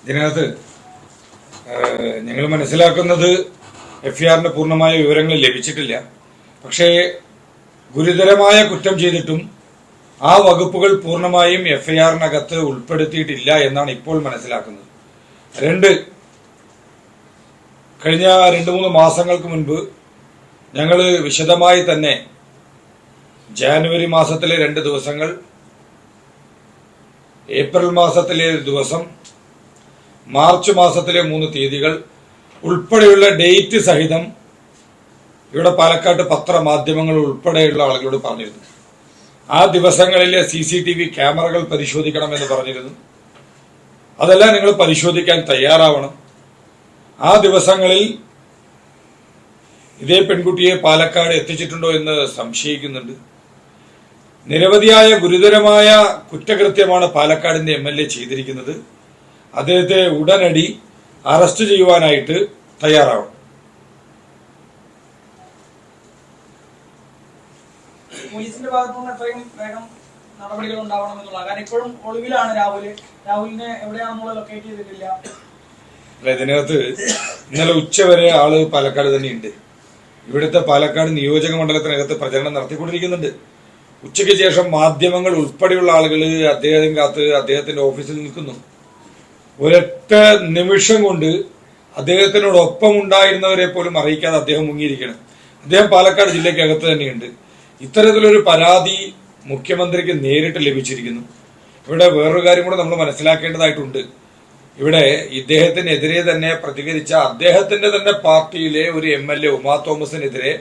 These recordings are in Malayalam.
ഇതിനകത്ത് ഞങ്ങൾ മനസ്സിലാക്കുന്നത് എഫ്ഐആറിന്റെ പൂർണ്ണമായ വിവരങ്ങൾ ലഭിച്ചിട്ടില്ല. പക്ഷേ ഗുരുതരമായ കുറ്റം ചെയ്തിട്ടും ആ വകുപ്പുകൾ പൂർണ്ണമായും എഫ്ഐആറിനകത്ത് ഉൾപ്പെടുത്തിയിട്ടില്ല എന്നാണ് ഇപ്പോൾ മനസ്സിലാക്കുന്നത്. കഴിഞ്ഞ 2-3 മാസങ്ങൾക്ക് മുൻപ് ഞങ്ങൾ വിശദമായി തന്നെ ജാനുവരി മാസത്തിലെ 2 ദിവസങ്ങൾ, ഏപ്രിൽ മാസത്തിലെ 1 ദിവസം, മാർച്ച് മാസത്തിലെ 3 തീയതികൾ ഉൾപ്പെടെയുള്ള ഡേറ്റ് സഹിതം ഇവിടെ പാലക്കാട്ട് പത്രമാധ്യമങ്ങൾ ഉൾപ്പെടെയുള്ള ആളുകളോട് പറഞ്ഞിരുന്നു. ആ ദിവസങ്ങളിലെ CCTV ക്യാമറകൾ പരിശോധിക്കണമെന്ന് പറഞ്ഞിരുന്നു. അതെല്ലാം നിങ്ങൾ പരിശോധിക്കാൻ തയ്യാറാവണം. ആ ദിവസങ്ങളിൽ ഇതേ പെൺകുട്ടിയെ പാലക്കാട് എത്തിച്ചിട്ടുണ്ടോ എന്ന് സംശയിക്കുന്നുണ്ട്. നിരവധിയായ ഗുരുതരമായ കുറ്റകൃത്യമാണ് പാലക്കാടിന്റെ MLA ചെയ്തിരിക്കുന്നത്. അദ്ദേഹത്തെ ഉടനടി അറസ്റ്റ് ചെയ്യുവാനായിട്ട് തയ്യാറാവണം. പോലീസിന്റെ ഭാഗത്തുനിന്ന് എത്രയും വേഗം നടപടികൾ ഉണ്ടാവണമെന്നുള്ള, കാരണം ഇപ്പോഴും ഒളിവിലാണ് രാഹുലിനെ എവിടെയാണ് നമ്മൾ ലൊക്കേറ്റ് ചെയ്തിട്ടില്ല. ഇതിനകത്ത് ഇന്നലെ ഉച്ചവരെ ആള് പാലക്കാട് തന്നെയുണ്ട്. ഇവിടുത്തെ പാലക്കാട് നിയോജക മണ്ഡലത്തിനകത്ത് പ്രചരണം നടത്തിക്കൊണ്ടിരിക്കുന്നുണ്ട്. ഉച്ചയ്ക്ക് ശേഷം മാധ്യമങ്ങൾ ഉൾപ്പെടെയുള്ള ആളുകൾ അദ്ദേഹം കാത്ത് അദ്ദേഹത്തിന്റെ ഓഫീസിൽ നിൽക്കുന്നു. ഒരൊറ്റ നിമിഷം കൊണ്ട് അദ്ദേഹത്തിനോടൊപ്പം ഉണ്ടായിരുന്നവരെ പോലും അറിയിക്കാതെ അദ്ദേഹം മുങ്ങിയിരിക്കണം. അദ്ദേഹം പാലക്കാട് ജില്ലയ്ക്കകത്ത് തന്നെയുണ്ട്. ഇത്തരത്തിലൊരു പരാതി മുഖ്യമന്ത്രിക്ക് നേരിട്ട് ലഭിച്ചിരിക്കുന്നു. ഇവിടെ വേറൊരു കാര്യം കൂടെ നമ്മൾ മനസ്സിലാക്കേണ്ടതായിട്ടുണ്ട്. ഇവിടെ ഇദ്ദേഹത്തിനെതിരെ തന്നെ പ്രതികരിച്ച അദ്ദേഹത്തിന്റെ തന്നെ പാർട്ടിയിലെ ഒരു MLA ഉമാ തോമസിനെതിരെ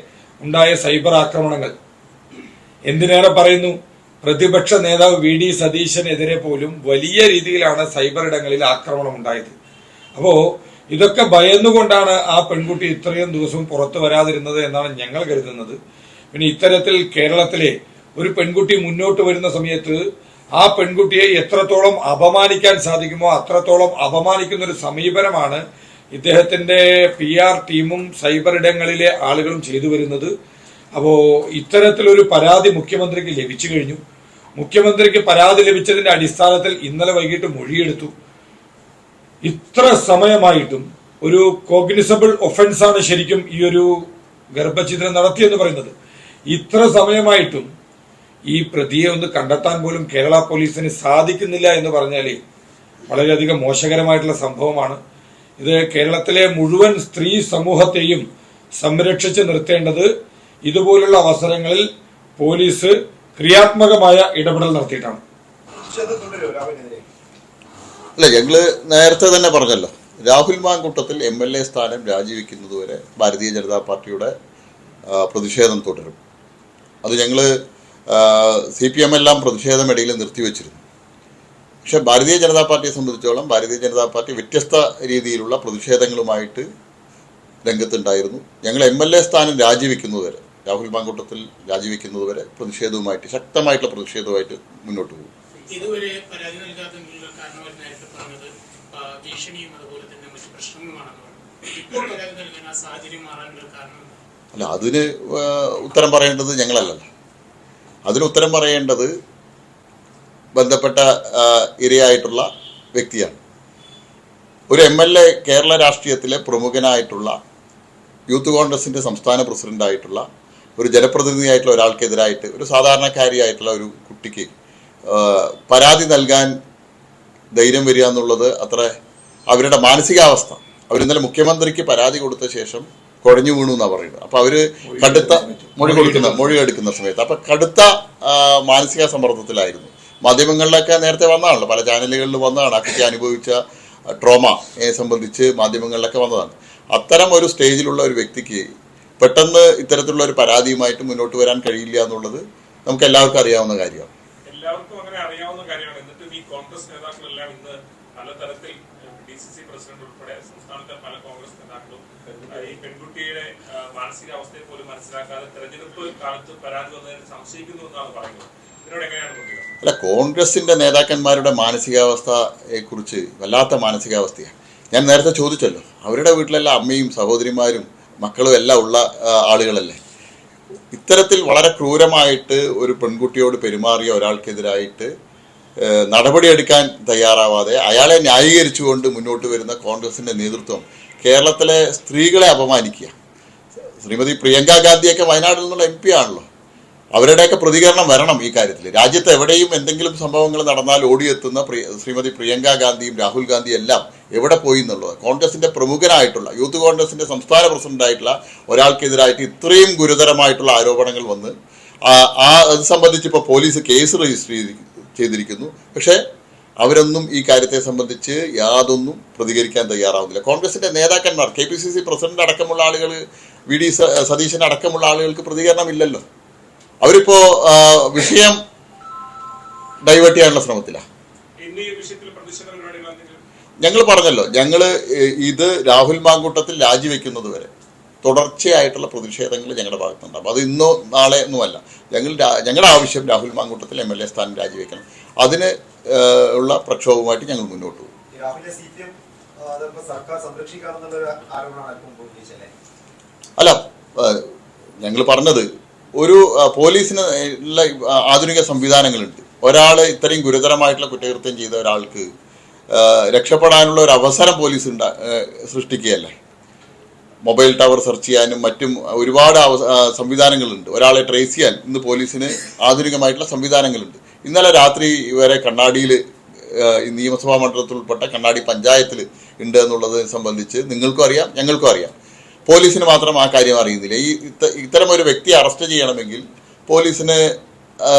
ഉണ്ടായ സൈബർ ആക്രമണങ്ങൾ, എന്തിനേറെ പറയുന്നു, പ്രതിപക്ഷ നേതാവ് VD സതീശനെതിരെ പോലും വലിയ രീതിയിലാണ് സൈബർ ഇടങ്ങളിൽ ആക്രമണം ഉണ്ടായത്. അപ്പോ ഇതൊക്കെ ഭയന്നുകൊണ്ടാണ് ആ പെൺകുട്ടി ഇത്രയും ദിവസവും പുറത്തു വരാതിരുന്നത് എന്നാണ് ഞങ്ങൾ കരുതുന്നത്. പിന്നെ ഇത്തരത്തിൽ കേരളത്തിലെ ഒരു പെൺകുട്ടി മുന്നോട്ട് വരുന്ന സമയത്ത് ആ പെൺകുട്ടിയെ എത്രത്തോളം അപമാനിക്കാൻ സാധിക്കുമോ അത്രത്തോളം അപമാനിക്കുന്ന ഒരു സമീപനമാണ് ഇദ്ദേഹത്തിന്റെ PR ടീമും സൈബർ ഇടങ്ങളിലെ ആളുകളും ചെയ്തു വരുന്നത്. അപ്പോ ഇത്തരത്തിലൊരു പരാതി മുഖ്യമന്ത്രിക്ക് ലഭിച്ചു കഴിഞ്ഞു. മുഖ്യമന്ത്രിക്ക് പരാതി ലഭിച്ചതിന്റെ അടിസ്ഥാനത്തിൽ ഇന്നലെ വൈകിട്ട് മൊഴിയെടുത്തു. ഇത്ര സമയമായിട്ടും ഒരു കോഗ്നിസബിൾ ഒഫൻസാണ് ശരിക്കും ഈ ഒരു ഗർഭഛിദ്രം നടത്തിയെന്ന് പറയുന്നത്. ഇത്ര സമയമായിട്ടും ഈ പ്രതിയെ ഒന്ന് കണ്ടെത്താൻ പോലും കേരള പോലീസിന് സാധിക്കുന്നില്ല എന്ന് പറഞ്ഞാൽ വളരെയധികം മോശകരമായിട്ടുള്ള സംഭവമാണ്. ഇത് കേരളത്തിലെ മുഴുവൻ സ്ത്രീ സമൂഹത്തെയും സംരക്ഷിച്ച് നിർത്തേണ്ടത് ഇതുപോലുള്ള അവസരങ്ങളിൽ പോലീസ് ക്രിയാത്മകമായ ഇടപെടൽ നടത്തിയിട്ടാണ്. അല്ല, ഞങ്ങള് നേരത്തെ തന്നെ പറഞ്ഞല്ലോ, രാഹുൽ മാങ്കൂട്ടത്തിൽ MLA സ്ഥാനം രാജിവെക്കുന്നതുവരെ ഭാരതീയ ജനതാ പാർട്ടിയുടെ പ്രതിഷേധം തുടരും. അത് ഞങ്ങള് CPM എല്ലാം പ്രതിഷേധം ഇടയിൽ നിർത്തിവെച്ചിരുന്നു. പക്ഷെ ഭാരതീയ ജനതാ പാർട്ടിയെ സംബന്ധിച്ചോളം ഭാരതീയ ജനതാ പാർട്ടി വ്യത്യസ്ത രീതിയിലുള്ള പ്രതിഷേധങ്ങളുമായിട്ട് രംഗത്തുണ്ടായിരുന്നു. ഞങ്ങൾ MLA സ്ഥാനം രാജിവെക്കുന്നതുവരെ, രാഹുൽ മാങ്കൂട്ടത്തിൽ രാജിവെക്കുന്നതുവരെ പ്രതിഷേധവുമായിട്ട്, ശക്തമായിട്ടുള്ള പ്രതിഷേധവുമായിട്ട് മുന്നോട്ട് പോകും. ഇതുവരെ പരാതി നൽകാത്ത കാരണവർ നേരത്തെ പറഞ്ഞത് ഭീഷണിയും അതുപോലെ തന്നെ മറ്റു പ്രശ്നങ്ങളുമാണെന്ന് പറഞ്ഞു. ഇപ്പോൾ പരാതി നൽകാൻ ആ സാഹചര്യം മാറാനുള്ള കാരണം അല്ല, അതിന് ഉത്തരം പറയേണ്ടത് ഞങ്ങളല്ലല്ലോ. അതിന് ഉത്തരം പറയേണ്ടത് ബന്ധപ്പെട്ട ഇരയായിട്ടുള്ള വ്യക്തിയാണ്. ഒരു MLA, കേരള രാഷ്ട്രീയത്തിലെ പ്രമുഖനായിട്ടുള്ള യൂത്ത് കോൺഗ്രസിന്റെ സംസ്ഥാന പ്രസിഡന്റായിട്ടുള്ള ഒരു ജനപ്രതിനിധിയായിട്ടുള്ള ഒരാൾക്കെതിരായിട്ട്, ഒരു സാധാരണക്കാരിയായിട്ടുള്ള ഒരു കുട്ടിക്ക് പരാതി നൽകാൻ ധൈര്യം വരിക എന്നുള്ളത് അത്ര അവരുടെ മാനസികാവസ്ഥ. അവരിന്നലെ മുഖ്യമന്ത്രിക്ക് പരാതി കൊടുത്ത ശേഷം കുഴഞ്ഞു വീണു എന്നാണ് പറയുന്നത്. അപ്പൊ അവര് കടുത്ത മൊഴി എടുക്കുന്ന സമയത്ത് അപ്പൊ കടുത്ത മാനസിക സമ്മർദ്ദത്തിലായിരുന്നു. മാധ്യമങ്ങളിലൊക്കെ നേരത്തെ വന്നതാണല്ലോ, പല ചാനലുകളിൽ വന്നതാണ്. ആ കുട്ടി അനുഭവിച്ച ട്രോമയെ സംബന്ധിച്ച് മാധ്യമങ്ങളിലൊക്കെ വന്നതാണ്. അത്തരം ഒരു സ്റ്റേജിലുള്ള ഒരു വ്യക്തിക്ക് പെട്ടെന്ന് ഇത്തരത്തിലുള്ള ഒരു പരാതിയുമായിട്ട് മുന്നോട്ട് വരാൻ കഴിയില്ല എന്നുള്ളത് നമുക്ക് എല്ലാവർക്കും അറിയാവുന്ന കാര്യമാണ്. എല്ലാവർക്കും അങ്ങനെ അറിയാവുന്ന കാര്യമാണ്. എന്നിട്ടും ഈ കോൺഗ്രസ് നേതാക്കളെല്ലാം ഇന്ന് പലതരത്തിൽ DCC പ്രസിഡന്റ് ഉൾപ്പെടെ സംസ്ഥാനത്തെ പല കോൺഗ്രസ് നേതാക്കളും ഈ പെൺകുട്ടിയുടെ മാനസികാവസ്ഥയെ പോലും മനസ്സിലാക്കാതെ തെരഞ്ഞെടുപ്പ് കാലത്ത് പരാതി വന്നതിന് സംശയിക്കുന്നു എന്നാണ് പറയുന്നത്. ഇതിനോട് എങ്ങനെയാണ് നോക്കുക? അല്ല, കോൺഗ്രസിന്റെ നേതാക്കന്മാരുടെ മാനസികാവസ്ഥയെ കുറിച്ച് വല്ലാത്ത മാനസികാവസ്ഥയാണ്. ഞാൻ നേരത്തെ ചോദിച്ചല്ലോ, അവരുടെ വീട്ടിലെല്ലാം അമ്മയും സഹോദരിമാരും മക്കളും എല്ലാം ഉള്ള ആളുകളല്ലേ. ഇത്തരത്തിൽ വളരെ ക്രൂരമായിട്ട് ഒരു പെൺകുട്ടിയോട് പെരുമാറിയ ഒരാൾക്കെതിരായിട്ട് നടപടിയെടുക്കാൻ തയ്യാറാവാതെ അയാളെ ന്യായീകരിച്ചുകൊണ്ട് മുന്നോട്ട് വരുന്ന കോൺഗ്രസിന്റെ നേതൃത്വം കേരളത്തിലെ സ്ത്രീകളെ അപമാനിക്കുക. ശ്രീമതി പ്രിയങ്ക ഗാന്ധിയൊക്കെ വയനാട്ടിൽ നിന്നുള്ള MP ആണല്ലോ. അവരുടെയൊക്കെ പ്രതികരണം വരണം ഈ കാര്യത്തിൽ. രാജ്യത്ത് എവിടെയും എന്തെങ്കിലും സംഭവങ്ങൾ നടന്നാൽ ഓടിയെത്തുന്ന ശ്രീമതി പ്രിയങ്ക ഗാന്ധിയും രാഹുൽ ഗാന്ധിയും എല്ലാം എവിടെ പോയി എന്നുള്ളത്. കോൺഗ്രസിന്റെ പ്രമുഖനായിട്ടുള്ള യൂത്ത് കോൺഗ്രസിന്റെ സംസ്ഥാന പ്രസിഡന്റായിട്ടുള്ള ഒരാൾക്കെതിരായിട്ട് ഇത്രയും ഗുരുതരമായിട്ടുള്ള ആരോപണങ്ങൾ വന്ന് അത് സംബന്ധിച്ച് ഇപ്പോൾ പോലീസ് കേസ് രജിസ്റ്റർ ചെയ്തിരിക്കുന്നു. പക്ഷേ അവരൊന്നും ഈ കാര്യത്തെ സംബന്ധിച്ച് യാതൊന്നും പ്രതികരിക്കാൻ തയ്യാറാവുന്നില്ല. കോൺഗ്രസിന്റെ നേതാക്കന്മാർ, KPCC പ്രസിഡന്റ് അടക്കമുള്ള ആളുകൾ, VD സതീശൻ അടക്കമുള്ള ആളുകൾക്ക് പ്രതികരണമില്ലല്ലോ. അവരിപ്പോ വിഷയം ഡൈവേർട്ട് ചെയ്യാനുള്ള ശ്രമത്തിലാണ്. ഞങ്ങൾ പറഞ്ഞല്ലോ, ഇത് രാഹുൽ മാങ്കൂട്ടത്തിൽ രാജിവെക്കുന്നത് വരെ തുടർച്ചയായിട്ടുള്ള പ്രതിഷേധങ്ങൾ ഞങ്ങളുടെ ഭാഗത്തുണ്ടാകും. അത് ഇന്നോ നാളെ ഒന്നുമല്ല. ഞങ്ങളുടെ ആവശ്യം രാഹുൽ മാങ്കൂട്ടത്തിൽ MLA സ്ഥാനം രാജിവെക്കണം. അതിന് ഉള്ള പ്രക്ഷോഭവുമായിട്ട് ഞങ്ങൾ മുന്നോട്ട് പോകും. അല്ല, ഞങ്ങൾ പറഞ്ഞത് ഒരു പോലീസിന് ഉള്ള ആധുനിക സംവിധാനങ്ങളുണ്ട്. ഒരാൾ ഇത്രയും ഗുരുതരമായിട്ടുള്ള കുറ്റകൃത്യം ചെയ്ത ഒരാൾക്ക് രക്ഷപ്പെടാനുള്ള ഒരു അവസരം പോലീസ് സൃഷ്ടിക്കുകയല്ലേ. മൊബൈൽ ടവർ സെർച്ച് ചെയ്യാനും മറ്റും ഒരുപാട് സംവിധാനങ്ങളുണ്ട്. ഒരാളെ ട്രേസ് ചെയ്യാൻ ഇന്ന് പോലീസിന് ആധുനികമായിട്ടുള്ള സംവിധാനങ്ങളുണ്ട്. ഇന്നലെ രാത്രി വരെ കണ്ണാടിയിൽ നിയമസഭാ മണ്ഡലത്തിൽ ഉൾപ്പെട്ട കണ്ണാടി പഞ്ചായത്തിൽ ഉണ്ട് എന്നുള്ളത് സംബന്ധിച്ച് നിങ്ങൾക്കും അറിയാം, ഞങ്ങൾക്കും അറിയാം. പോലീസിന് മാത്രം ആ കാര്യം അറിയുന്നില്ല. ഇത്തരം ഒരു വ്യക്തിയെ അറസ്റ്റ് ചെയ്യണമെങ്കിൽ പോലീസിന്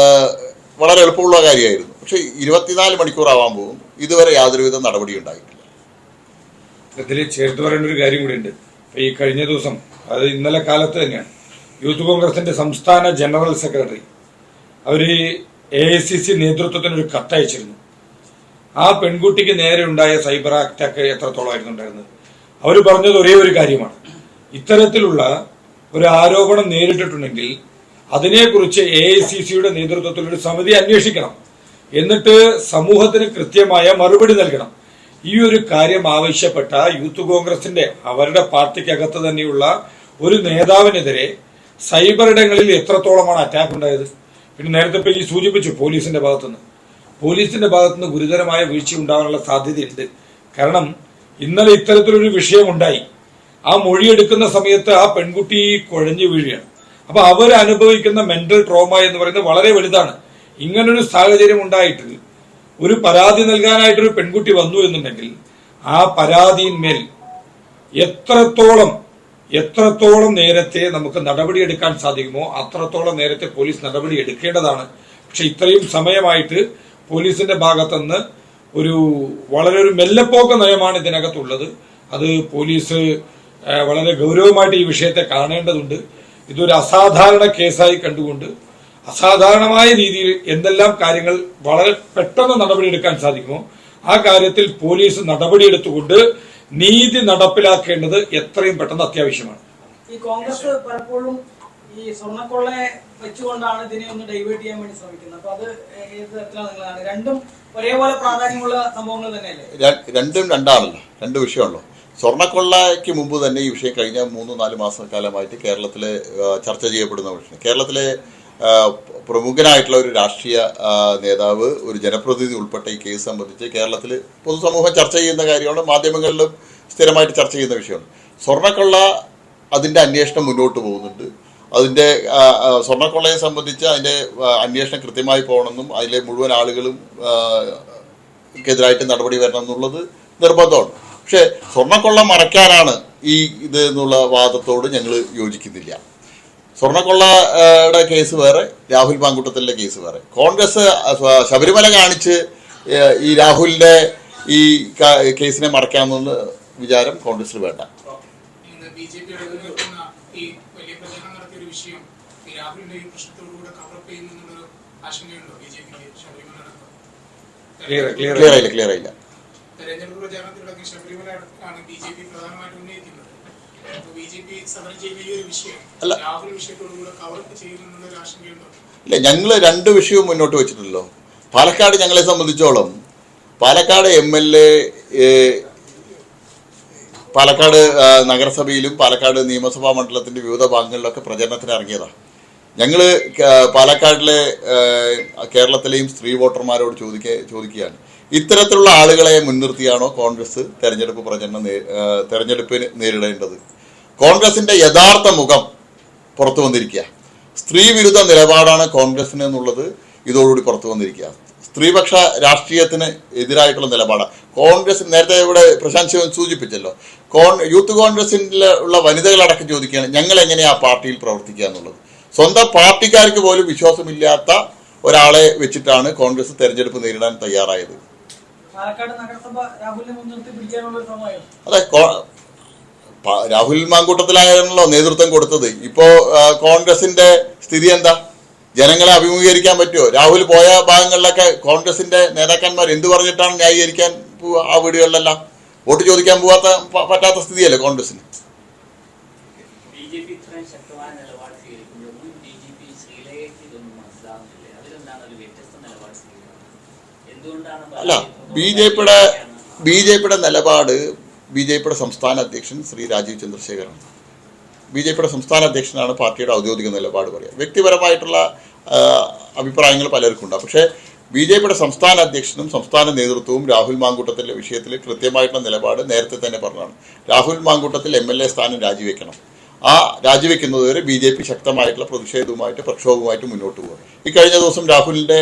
വളരെ എളുപ്പമുള്ള കാര്യമായിരുന്നു. പക്ഷെ 24 മണിക്കൂറാവാൻ പോകും, ഇതുവരെ യാതൊരുവിധ നടപടി ഉണ്ടായിട്ടില്ല. ഇതിൽ ചേർത്ത് പറയേണ്ട ഒരു കാര്യം കൂടിയുണ്ട്. ഈ കഴിഞ്ഞ ദിവസം, അത് ഇന്നലെ കാലത്ത് തന്നെയാണ്, യൂത്ത് കോൺഗ്രസിന്റെ സംസ്ഥാന ജനറൽ സെക്രട്ടറി അവര് AICC നേതൃത്വത്തിനൊരു കത്തയച്ചിരുന്നു. ആ പെൺകുട്ടിക്ക് നേരെ ഉണ്ടായ സൈബർ അറ്റാക്ക് എത്രത്തോളമായിരുന്നു ഉണ്ടായിരുന്നത്. അവർ പറഞ്ഞത് ഒരേ ഒരു കാര്യമാണ്, ഇത്തരത്തിലുള്ള ഒരു ആരോപണം നേരിട്ടിട്ടുണ്ടെങ്കിൽ അതിനെക്കുറിച്ച് AICCയുടെ നേതൃത്വത്തിൽ ഒരു സമിതി അന്വേഷിക്കണം, എന്നിട്ട് സമൂഹത്തിന് കൃത്യമായ മറുപടി നൽകണം. ഈ ഒരു കാര്യം ആവശ്യപ്പെട്ട യൂത്ത് കോൺഗ്രസിന്റെ അവരുടെ പാർട്ടിക്കകത്ത് തന്നെയുള്ള ഒരു നേതാവിനെതിരെ സൈബർ ഇടങ്ങളിൽ എത്രത്തോളമാണ് അറ്റാക്ക് ഉണ്ടായത്. പിന്നെ നേരത്തെ ഈ സൂചിപ്പിച്ചു പോലീസിന്റെ ഭാഗത്തുനിന്ന് ഗുരുതരമായ വീഴ്ച ഉണ്ടാകാനുള്ള സാധ്യതയുണ്ട്. കാരണം ഇന്നലെ ഇത്തരത്തിലൊരു വിഷയമുണ്ടായി. ആ മൊഴിയെടുക്കുന്ന സമയത്ത് ആ പെൺകുട്ടി കുഴഞ്ഞു വീഴുകയാണ്. അപ്പൊ അവരനുഭവിക്കുന്ന മെന്റൽ ട്രോമ എന്ന് പറയുന്നത് വളരെ വലുതാണ്. ഇങ്ങനൊരു സാഹചര്യം ഉണ്ടായിട്ട് ഒരു പരാതി നൽകാനായിട്ടൊരു പെൺകുട്ടി വന്നു എന്നുണ്ടെങ്കിൽ ആ പരാതിയിന്മേൽ എത്രത്തോളം നേരത്തെ നമുക്ക് നടപടിയെടുക്കാൻ സാധിക്കുമോ അത്രത്തോളം നേരത്തെ പോലീസ് നടപടി എടുക്കേണ്ടതാണ്. പക്ഷെ ഇത്രയും സമയമായിട്ട് പോലീസിന്റെ ഭാഗത്തുനിന്ന് വളരെ ഒരു മെല്ലെപ്പോക്ക നയമാണ് ഇതിനകത്തുള്ളത്. അത് പോലീസ് വളരെ ഗൗരവമായിട്ട് ഈ വിഷയത്തെ കാണേണ്ടതുണ്ട്. ഇതൊരു അസാധാരണ കേസായി കണ്ടുകൊണ്ട് അസാധാരണമായ രീതിയിൽ എന്തെല്ലാം കാര്യങ്ങൾ വളരെ പെട്ടെന്ന് നടപടിയെടുക്കാൻ സാധിക്കുമോ ആ കാര്യത്തിൽ പോലീസ് നടപടിയെടുത്തുകൊണ്ട് നീതി നടപ്പിലാക്കേണ്ടത് എത്രയും പെട്ടെന്ന് അത്യാവശ്യമാണ്. ഈ കോൺഗ്രസ് പലപ്പോഴും ഈ സ്വർണ്ണക്കൊള്ളയെ വെച്ചുകൊണ്ടാണ് ഇതിനെ ഒന്ന് ഡൈവേർട്ട് ചെയ്യാൻ വേണ്ടി ശ്രമിക്കുന്നത്. അപ്പൊ അത് ഏത് തരത്തിലാണ് നിങ്ങളാണ്? രണ്ടും ഒരേപോലെ പ്രാധാന്യമുള്ള സംഭവങ്ങൾ തന്നെയല്ലേ? രണ്ടും രണ്ടാണല്ലോ, രണ്ട് വിഷയമുള്ളൂ. സ്വർണ്ണക്കൊള്ളയ്ക്ക് മുമ്പ് തന്നെ ഈ വിഷയം കഴിഞ്ഞ 3-4 മാസക്കാലമായിട്ട് കേരളത്തിലെ ചർച്ച ചെയ്യപ്പെടുന്ന വിഷയം. കേരളത്തിലെ പ്രമുഖനായിട്ടുള്ള ഒരു രാഷ്ട്രീയ നേതാവ്, ഒരു ജനപ്രതിനിധി ഉൾപ്പെട്ട ഈ കേസ് സംബന്ധിച്ച് കേരളത്തിൽ പൊതുസമൂഹം ചർച്ച ചെയ്യുന്ന കാര്യമാണ്, മാധ്യമങ്ങളിലും സ്ഥിരമായിട്ട് ചർച്ച ചെയ്യുന്ന വിഷയമാണ്. സ്വർണ്ണക്കൊള്ള അതിൻ്റെ അന്വേഷണം മുന്നോട്ട് പോകുന്നുണ്ട്. അതിൻ്റെ സ്വർണ്ണക്കൊള്ളയെ സംബന്ധിച്ച് അതിൻ്റെ അന്വേഷണം കൃത്യമായി പോകണമെന്നും അതിലെ മുഴുവൻ ആളുകളും ക്കെതിരായിട്ട് നടപടി വരണം എന്നുള്ളത് നിർബന്ധമാണ്. പക്ഷേ സ്വർണ്ണക്കൊള്ള മറയ്ക്കാനാണ് ഇത് എന്നുള്ള വാദത്തോട് ഞങ്ങൾ യോജിക്കുന്നില്ല. സ്വർണ്ണക്കൊള്ളയുടെ കേസ് വേറെ, രാഹുൽ മാങ്കൂട്ടത്തിലെ കേസ് വേറെ. കോൺഗ്രസ് ശബരിമല കാണിച്ച് ഈ രാഹുലിന്റെ ഈ കേസിനെ മറയ്ക്കാമെന്നുള്ള വിചാരം കോൺഗ്രസിന് വേണ്ട. ക്ലിയർ ആയില്ല. തെരഞ്ഞെടുപ്പ് പ്രചാരണത്തിലൊക്കെ ശബരിമല ആണ് BJP പ്രധാനമായിട്ട് ഉന്നയിക്കുന്നത്. ഇല്ല, ഞങ്ങൾ രണ്ട് വിഷയവും മുന്നോട്ട് വെച്ചിട്ടുണ്ടല്ലോ. പാലക്കാട് ഞങ്ങളെ സംബന്ധിച്ചോളം പാലക്കാട് MLA പാലക്കാട് നഗരസഭയിലും പാലക്കാട് നിയമസഭാ മണ്ഡലത്തിന്റെ വിവിധ ഭാഗങ്ങളിലൊക്കെ പ്രചരണത്തിന് ഇറങ്ങിയതാണ്. ഞങ്ങൾ പാലക്കാടിലെ കേരളത്തിലെയും സ്ത്രീ വോട്ടർമാരോട് ചോദിക്കുകയാണ്, ഇത്തരത്തിലുള്ള ആളുകളെ മുൻനിർത്തിയാണോ കോൺഗ്രസ് തെരഞ്ഞെടുപ്പിന് നേരിടേണ്ടത്? കോൺഗ്രസിന്റെ യഥാർത്ഥ മുഖം പുറത്തു വന്നിരിക്കുക. സ്ത്രീ വിരുദ്ധ നിലപാടാണ് കോൺഗ്രസിന് എന്നുള്ളത് ഇതോടുകൂടി പുറത്തു വന്നിരിക്കുക. സ്ത്രീപക്ഷ രാഷ്ട്രീയത്തിന് എതിരായിട്ടുള്ള നിലപാടാണ് കോൺഗ്രസ്. നേരത്തെ ഇവിടെ പ്രശാന്ത് ശിവൻ സൂചിപ്പിച്ചല്ലോ, യൂത്ത് കോൺഗ്രസിൽ ഉള്ള വനിതകളടക്കം ചോദിക്കുകയാണ് ഞങ്ങൾ എങ്ങനെയാ പാർട്ടിയിൽ പ്രവർത്തിക്കുക എന്നുള്ളത്. സ്വന്തം പാർട്ടിക്കാർക്ക് പോലും വിശ്വാസമില്ലാത്ത ഒരാളെ വെച്ചിട്ടാണ് കോൺഗ്രസ് തെരഞ്ഞെടുപ്പ് നേരിടാൻ തയ്യാറായത്. പാലക്കാട് നഗരസഭ രാഹുലിനെ മുൻനിർത്തി പിടിക്കാനുള്ള ശ്രമമായിരുന്നു. അതെ, രാഹുൽ മാങ്കൂട്ടത്തിലാണല്ലോ നേതൃത്വം കൊടുത്തത്. ഇപ്പോ കോൺഗ്രസിന്റെ സ്ഥിതി എന്താ? ജനങ്ങളെ അഭിമുഖീകരിക്കാൻ പറ്റുമോ? രാഹുൽ പോയ ഭാഗങ്ങളിലൊക്കെ കോൺഗ്രസിന്റെ നേതാക്കന്മാർ എന്ത് പറഞ്ഞിട്ടാണ് ന്യായീകരിക്കാൻ പോവുക? ആ വീടുകളിലെല്ലാം വോട്ട് ചോദിക്കാൻ പറ്റാത്ത സ്ഥിതിയല്ലേ കോൺഗ്രസിന്. അല്ല, ബി ജെ പിയുടെ നിലപാട് ബി ജെ പിയുടെ സംസ്ഥാന അധ്യക്ഷൻ ശ്രീ രാജീവ് ചന്ദ്രശേഖറാണ്. ബി ജെ പിയുടെ സംസ്ഥാന അധ്യക്ഷനാണ് പാർട്ടിയുടെ ഔദ്യോഗിക നിലപാട് പറയുക. വ്യക്തിപരമായിട്ടുള്ള അഭിപ്രായങ്ങൾ പലർക്കും ഉണ്ടാകും. പക്ഷേ ബി ജെ പിയുടെ സംസ്ഥാന അധ്യക്ഷനും സംസ്ഥാന നേതൃത്വവും രാഹുൽ മാങ്കൂട്ടത്തിൻ്റെ വിഷയത്തിൽ കൃത്യമായിട്ടുള്ള നിലപാട് നേരത്തെ തന്നെ പറഞ്ഞതാണ്. രാഹുൽ മാങ്കൂട്ടത്തിൽ MLA സ്ഥാനം രാജിവെക്കണം. ആ രാജിവെക്കുന്നതുവരെ ബി ജെ പി ശക്തമായിട്ടുള്ള പ്രതിഷേധവുമായിട്ട് പ്രക്ഷോഭവുമായിട്ട് മുന്നോട്ട് പോകും. ഈ കഴിഞ്ഞ ദിവസം രാഹുലിൻ്റെ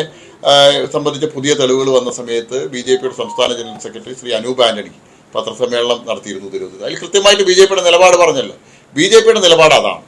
സംബന്ധിച്ച പുതിയ തെളിവുകൾ വന്ന സമയത്ത് ബി ജെ പിയുടെ സംസ്ഥാന ജനറൽ സെക്രട്ടറി ശ്രീ അനൂപ് ആന്റണി പത്രസമ്മേളനം നടത്തിയിരുന്നു തിരുവനന്തപുരത്ത്. അതിൽ കൃത്യമായിട്ട് ബി ജെ പിയുടെ നിലപാട് പറഞ്ഞല്ലോ. ബി ജെ പിയുടെ നിലപാട് അതാണ്.